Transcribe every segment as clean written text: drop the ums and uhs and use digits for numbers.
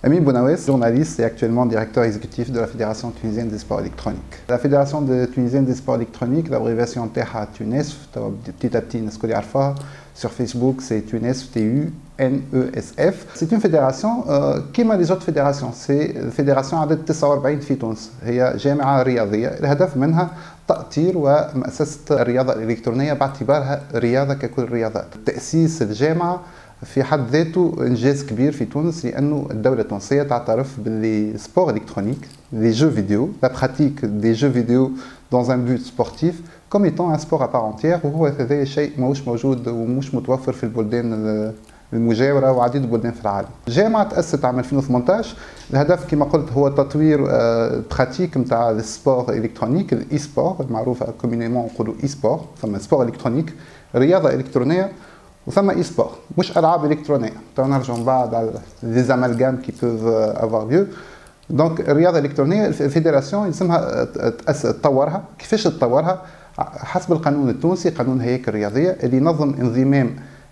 Amin Bounaoues, journaliste et actuellement directeur exécutif de la Fédération tunisienne des sports électroniques. La Fédération tunisienne des sports électroniques, l'abréviation TEHA Tunes, petit à petit, sur Facebook, c'est Tunes, TUNESF. C'est une fédération qui a les autres fédérations. C'est une fédération عدد 49 في تونس. هي جامعة رياضية، الهدف منها تأطير ومؤسسة الرياضة الإلكترونية باعتبارها رياضة ككل الرياضات. تأسيس الجامعة في حد ذاته انجاز كبير في تونس لانه الدوله التونسيه تعترف باللي سبور الكترونيك لي جو فيديو لا براتيك دي جو فيديو دون ان بوت سبورتيف كوم ايتون ان سبور ا بار انتيير وهو هذا شيء ماهوش موجود ومش متوفر في البلدان المجاوره وعديد البلدان في العالم. الجامعه تاسست عام 2018 الهدف كما قلت هو تطوير براتيك نتاع السبور الكترونيك الاي سبور المعروفه كومينيمون نقولوا اي سبور ثم سبور الكترونيك رياضه الكترونيه وثم اي سبور مش العاب الكترونيه تو نرجعوا من بعد على لي زامالغام كي بوف افوار ليو دونك الرياضه الالكترونيه الفيدراسيون يلزمها تطورها كيفاش تطورها حسب القانون التونسي قانون الهياكل الرياضيه اللي ينظم انضمام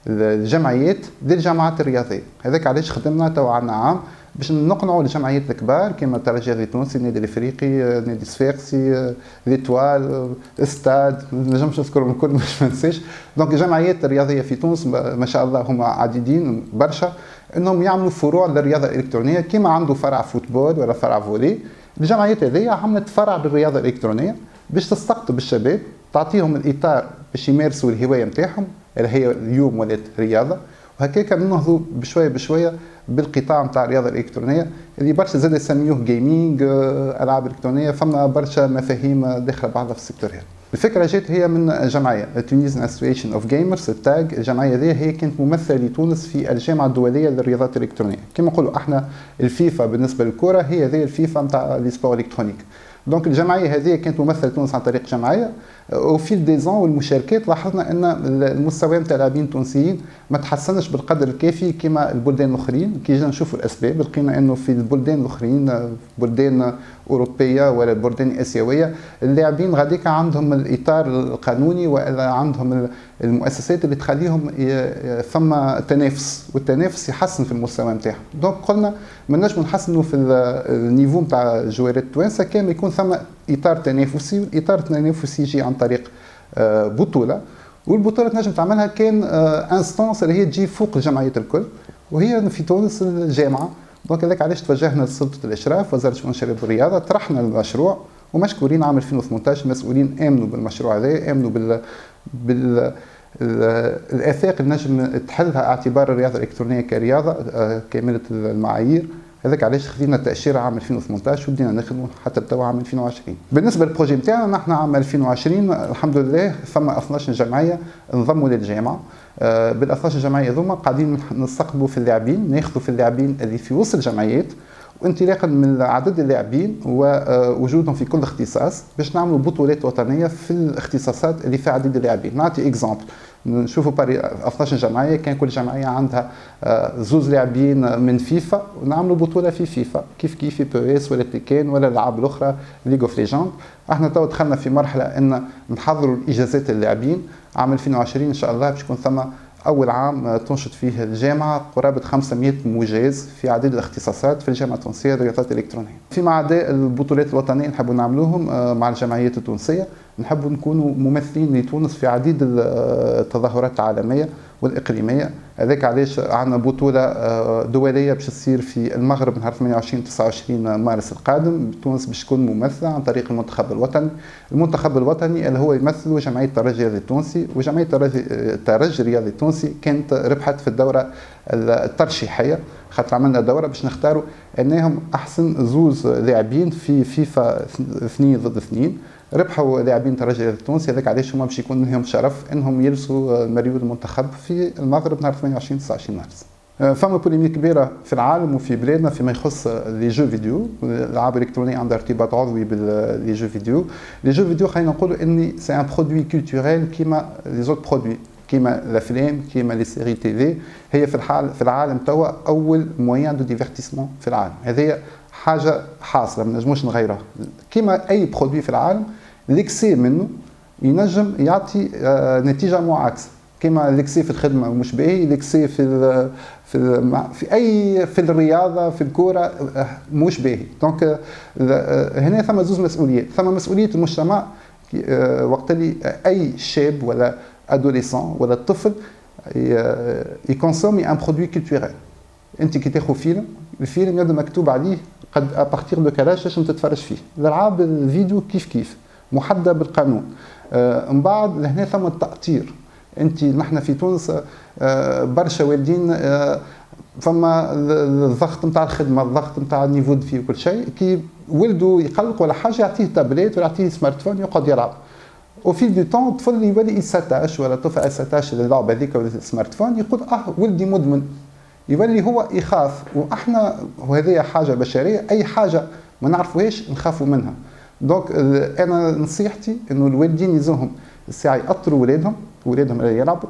الجمعيات للجامعات الرياضيه هذاك علاش خدمنا تو عندنا عام باش نقنعوا الجمعيات الكبار كما الترجي الرياضي التونسي النادي الافريقي نادي الصفاقسي ليتوال استاد ما نجمش نذكرهم الكل باش ما ننساش دونك الجمعيات الرياضيه في تونس ما شاء الله هما عديدين برشا انهم يعملوا فروع للرياضه الالكترونيه كما عنده فرع فوتبول ولا فرع فولي الجمعيات هذه عملت فرع للرياضه الالكترونيه باش تستقطب الشباب تعطيهم الاطار باش يمارسوا الهوايه نتاعهم اللي هي اليوم ولات رياضه وهكاك ننهضوا بشويه بشويه بالقطاع نتاع الرياضه الالكترونيه اللي برشا زاد يسميوه جيمنج العاب الكترونيه فما برشا مفاهيم داخله بعضها في السيكتور هذا. الفكره جات هي من جمعيه تونيزيان اسوسيشن اوف جيمرز التاج الجمعيه هذه هي كانت ممثله لتونس في الجامعه الدوليه للرياضات الالكترونيه كما نقولوا احنا الفيفا بالنسبه للكره هي هذه الفيفا نتاع لي سبور الكترونيك دونك الجمعيه هذه كانت ممثله تونس عن طريق جمعيه وفي الديزون والمشاركات لاحظنا ان المستوى نتاع اللاعبين التونسيين ما تحسنش بالقدر الكافي كما البلدان الاخرين كي جينا نشوفوا الاسباب لقينا انه في البلدان الاخرين بلدان اوروبيه ولا بلدان اسيويه اللاعبين غاديك عندهم الاطار القانوني ولا عندهم المؤسسات اللي تخليهم ثم تنافس والتنافس يحسن في المستوى نتاعهم دونك قلنا ما نجموا نحسنوا في النيفو نتاع الجوارات التوانسه كان يكون ثم اطار تنافسي والاطار التنافسي يجي عن طريق بطوله والبطوله تنجم تعملها كان انستانس اللي هي تجي فوق الجمعيات الكل وهي في تونس الجامعه دونك هذاك علاش توجهنا لسلطه الاشراف وزاره الشؤون الشباب والرياضه طرحنا المشروع ومشكورين عام 2018 المسؤولين امنوا بالمشروع هذا امنوا الآفاق اللي نجم تحلها اعتبار الرياضه الالكترونيه كرياضه كامله المعايير هذاك علاش خذينا التاشيره عام 2018 وبدينا نخدموا حتى توا عام 2020 بالنسبه للبروجي نتاعنا نحن عام 2020 الحمد لله ثم 12 جمعيه انضموا للجامعه بال 12 جمعيه هذوما قاعدين نستقطبوا في اللاعبين ناخذوا في اللاعبين اللي في وسط الجمعيات وانطلاقا من عدد اللاعبين ووجودهم في كل اختصاص باش نعملوا بطولات وطنيه في الاختصاصات اللي فيها عديد اللاعبين نعطي اكزامبل نشوفوا باري 12 جمعيه كان كل جمعيه عندها زوز لاعبين من فيفا ونعملوا بطوله في فيفا كيف في بي اس ولا تيكين ولا الالعاب الاخرى ليج اوف ليجند احنا تو دخلنا في مرحله ان نحضروا الاجازات اللاعبين عام 2020 ان شاء الله باش يكون ثم أول عام تنشط فيه الجامعة قرابة 500 مجاز في عديد الاختصاصات في الجامعة التونسية للرياضات الإلكترونية. فيما عدا البطولات الوطنية نحبوا نعملوهم مع الجمعيات التونسية نحبوا نكونوا ممثلين لتونس في عديد التظاهرات العالمية والإقليمية هذاك علاش عندنا بطولة دولية باش تصير في المغرب نهار 28 29 مارس القادم تونس باش تكون ممثلة عن طريق المنتخب الوطني المنتخب الوطني اللي هو يمثله جمعية الترجي الرياضي التونسي وجمعية الترجي الرياضي التونسي كانت ربحت في الدورة الترشيحية خاطر عملنا دورة باش نختاروا انهم احسن زوز لاعبين في فيفا 2 ضد 2 ربحوا لاعبين الترجي الرياضي التونسي هذاك علاش هما باش يكون لهم شرف انهم يلبسوا ماريو المنتخب في المغرب نهار 28 29 مارس. فما بوليميك كبيره في العالم وفي بلادنا فيما يخص لي جو فيديو الالعاب الالكترونيه عندها ارتباط عضوي باللي جو فيديو لي جو فيديو خلينا نقولوا اني سي ان برودوي كولتوريل كيما لي زوت برودوي كيما الافلام كيما لي سيري تي في هي في العالم توا اول موان دو ديفيرتيسمون في العالم هذه حاجه حاصله ما نجموش نغيرها كيما اي برودوي في العالم ليكسي منه ينجم يعطي نتيجه معاكسه كما ليكسي في الخدمه مش باهي، ليكسي في الرياضه في الكوره مش باهي. دونك هنا ثم زوز مسؤوليات، ثم مسؤوليه المجتمع وقت اللي اي شاب ولا ادوليسون ولا طفل يكونسومي ان برودوي كولتوريل. انت كي تاخذ فيلم، الفيلم يبدا مكتوب عليه قد ابارتيغ دو كالاج باش تتفرج فيه. الالعاب الفيديو كيف محدده بالقانون. من بعد لهنا ثم التأطير. انت نحن في تونس برشا والدين فما الضغط نتاع الخدمه، الضغط نتاع النيفو دو في وكل شيء، كي ولده يقلق ولا حاجه يعطيه تابليت ولا يعطيه سمارت فون يقعد يلعب. وفي دو طون الطفل يولي يساتاش ولا طفل يساتاش اللعبه هذيك ولا السمارت فون، يقول ولدي مدمن، يولي هو يخاف. واحنا وهذه حاجه بشريه، اي حاجه ما نعرفوهاش نخافوا منها. دونك انا نصيحتي انه الوالدين يلزمهم الساعه يأطروا ولادهم اللي يلعبوا،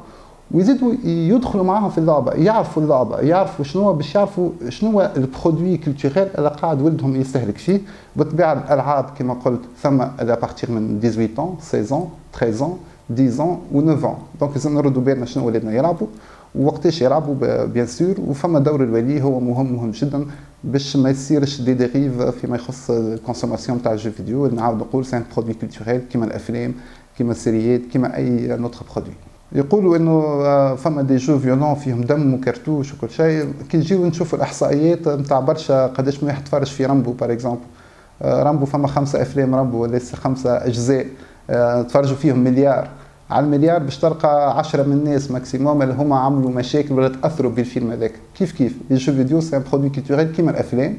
ويزيدوا يدخلوا معاهم في اللعبه، يعرفوا اللعبه، يعرفوا شنو باش يعرفوا شنو البرودوي كولتوريل اللي قاعد ولدهم يستهلك فيه. بالطبيعه الالعاب كما قلت ثم على بارتير من 18 16 13 10 و 9. دونك لازم نردوا بالنا شنو ولادنا يلعبوا ووقتاش يلعبوا بيان سور. وفما دور الولي هو مهم جدا باش ما يصيرش دي ديريف فيما يخص الكونسوماسيون تاع الجو فيديو. نعاود نقول سان برودوي كولتوريل كيما الافلام كيما السيريات كيما اي نوتر برودوي. يقولوا انه فما دي جو فيولون فيهم دم وكرتوش وكل شيء. كي نجيو نشوفوا الاحصائيات نتاع برشا قداش من واحد تفرج في رامبو باغ اكزومبل. رامبو فما 5 افلام رامبو ولا 5 اجزاء تفرجوا فيهم مليار. على المليار باش تلقى 10 من الناس ماكسيموم اللي هما عملوا مشاكل ولا تاثروا بالفيلم هذاك. كيف لي جو فيديو سي ان برودوي كولتوريل كيما الافلام،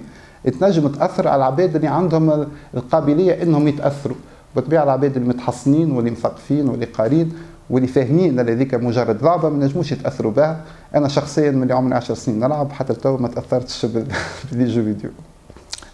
تنجم تاثر على العباد اللي عندهم القابليه انهم يتاثروا. بالطبيعه العباد اللي متحصنين واللي مثقفين واللي قارين واللي فاهمين ان هذيك مجرد لعبه ما نجموش يتاثروا بها. انا شخصيا من اللي عمري 10 سنين نلعب حتى تو ما تاثرتش باللي جو فيديو.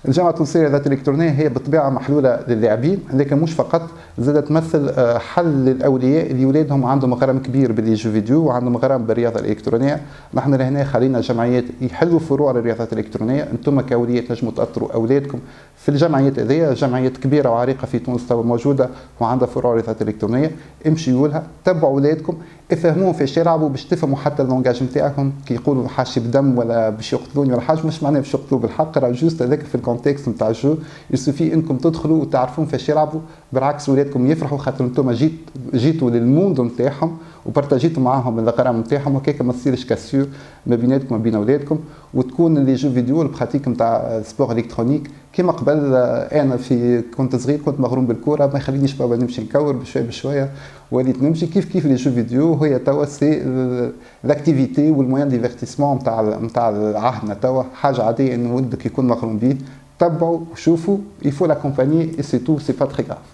الجامعة التونسية للذات الإلكترونية هي بالطبيعة محلولة للاعبين، لكن مش فقط، زادت تمثل حل للأولياء اللي ولادهم عندهم غرام كبير باللي جو فيديو وعندهم غرام بالرياضة الإلكترونية. نحن لهنا خلينا جمعيات يحلوا فروع للرياضات الإلكترونية. أنتم كأولياء تنجموا تأثروا أولادكم في الجمعيات هذيا. جمعيات كبيرة وعريقة في تونس تو موجودة وعندها فروع رياضات إلكترونية. امشيوا لها، تبعوا أولادكم، افهموهم فاش يلعبوا باش تفهموا حتى اللونجاج نتاعهم. كي يقولوا حاشي بدم ولا باش يقتلوني ولا حاجه، مش معناه باش يقتلوا بالحق، راه جوست هذاك في الكونتكست نتاع الجو. يسوفي انكم تدخلوا وتعرفون فاش يلعبوا. بالعكس ولادكم يفرحوا خاطر انتم جيتوا للموند نتاعهم وبارتاجيتوا معاهم الغرام نتاعهم، وهكاك ما تصيرش كاسور ما بيناتكم وما بين اولادكم. وتكون لي جو فيديو البراتيك نتاع سبور الكترونيك كيما قبل. انا كنت صغير كنت مغروم بالكوره، ما يخلينيش بابا نمشي نكور بشويه بشويه وليت نمشي. كيف لي جو فيديو هي توا سي لاكتيفيتي والموان ديفيرتيسمون نتاع عهدنا توا. حاجه عاديه انه ولدك يكون مغروم بيه. تبعوا شوفوا، il faut l'accompagner et c'est tout, c'est pas très grave.